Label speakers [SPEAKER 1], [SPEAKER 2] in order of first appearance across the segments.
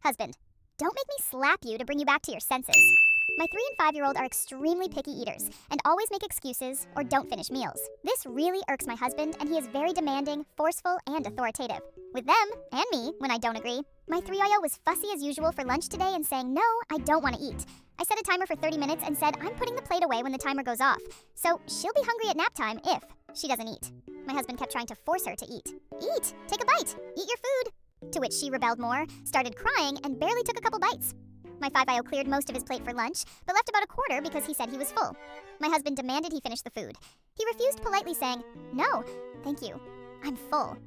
[SPEAKER 1] Husband, don't make me slap you to bring you back to your senses. My 3 and 5-year-old are extremely picky eaters and always make excuses or don't finish meals. This really irks my husband, and he is very demanding, forceful, and authoritative with them and me when I don't agree. My 3-year-old was fussy as usual for lunch today and saying, "No, I don't want to eat." I set a timer for 30 minutes and said I'm putting the plate away when the timer goes off, so she'll be hungry at nap time if she doesn't eat. My husband kept trying to force her to eat. "Eat! Take a bite! Eat your food!" To which she rebelled more, started crying, and barely took a couple bites. My 5-year-old cleared most of his plate for lunch, but left about a quarter because he said he was full. My husband demanded he finish the food. He refused, politely saying, "No, thank you. I'm full."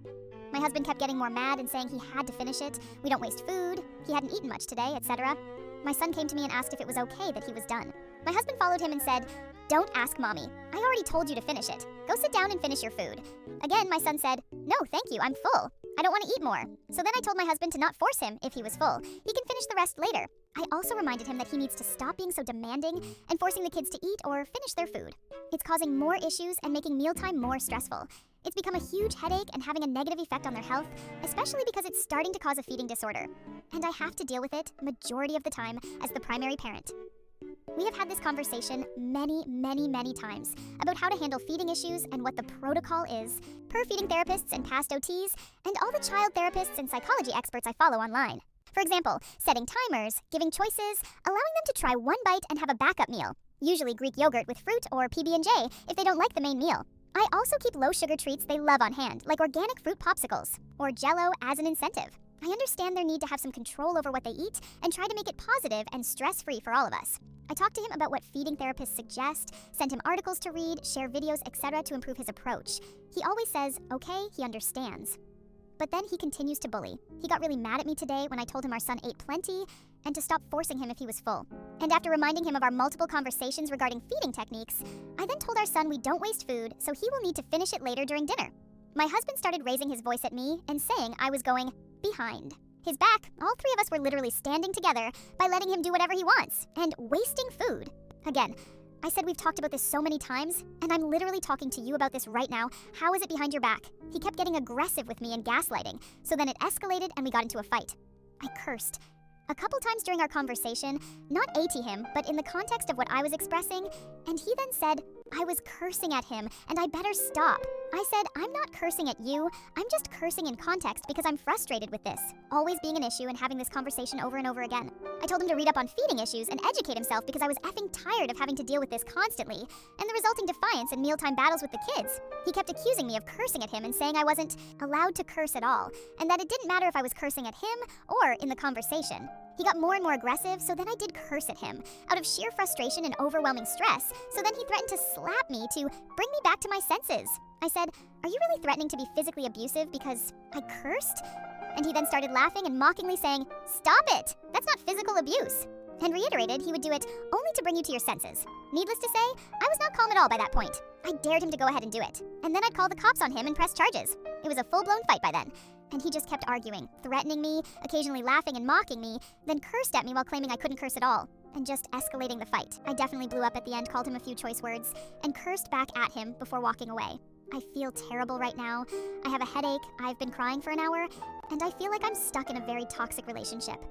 [SPEAKER 1] My husband kept getting more mad and saying he had to finish it, we don't waste food, he hadn't eaten much today, etc. My son came to me and asked if it was okay that he was done. My husband followed him and said, "Don't ask mommy. I already told you to finish it. Go sit down and finish your food." Again, my son said, "No, thank you, I'm full. I don't want to eat more." So then I told my husband to not force him if he was full. He can finish the rest later. I also reminded him that he needs to stop being so demanding and forcing the kids to eat or finish their food. It's causing more issues and making mealtime more stressful. It's become a huge headache and having a negative effect on their health, especially because it's starting to cause a feeding disorder. And I have to deal with it majority of the time as the primary parent. We have had this conversation many times about how to handle feeding issues and what the protocol is, per feeding therapists and past OTs, and all the child therapists and psychology experts I follow online. For example, setting timers, giving choices, allowing them to try one bite and have a backup meal, usually Greek yogurt with fruit or PB&J if they don't like the main meal. I also keep low-sugar treats they love on hand, like organic fruit popsicles, or Jell-O as an incentive. I understand their need to have some control over what they eat and try to make it positive and stress-free for all of us. I talked to him about what feeding therapists suggest, sent him articles to read, share videos, etc. to improve his approach. He always says, okay, he understands. But then he continues to bully. He got really mad at me today when I told him our son ate plenty and to stop forcing him if he was full. And after reminding him of our multiple conversations regarding feeding techniques, I then told our son we don't waste food, so he will need to finish it later during dinner. My husband started raising his voice at me and saying I was going behind his back. All 3 of us were literally standing together by letting him do whatever he wants and wasting food. Again, I said we've talked about this so many times, and I'm literally talking to you about this right now. How is it behind your back? He kept getting aggressive with me and gaslighting, so then it escalated and we got into a fight. I cursed. A couple times during our conversation, not to him, but in the context of what I was expressing, and he then said I was cursing at him and I better stop. I said, I'm not cursing at you, I'm just cursing in context because I'm frustrated with this always being an issue and having this conversation over and over again. I told him to read up on feeding issues and educate himself because I was effing tired of having to deal with this constantly and the resulting defiance and mealtime battles with the kids. He kept accusing me of cursing at him and saying I wasn't allowed to curse at all, and that it didn't matter if I was cursing at him or in the conversation. He got more and more aggressive, so then I did curse at him out of sheer frustration and overwhelming stress, so then he threatened to slap me to bring me back to my senses. I said, "Are you really threatening to be physically abusive because I cursed?" And he then started laughing and mockingly saying, "Stop it! That's not physical abuse," and reiterated he would do it only to bring you to your senses. Needless to say, I was not calm at all by that point. I dared him to go ahead and do it, and then I'd call the cops on him and press charges. It was a full-blown fight by then. And he just kept arguing, threatening me, occasionally laughing and mocking me, then cursed at me while claiming I couldn't curse at all, and just escalating the fight. I definitely blew up at the end, called him a few choice words, and cursed back at him before walking away. I feel terrible right now. I have a headache, I've been crying for an hour, and I feel like I'm stuck in a very toxic relationship.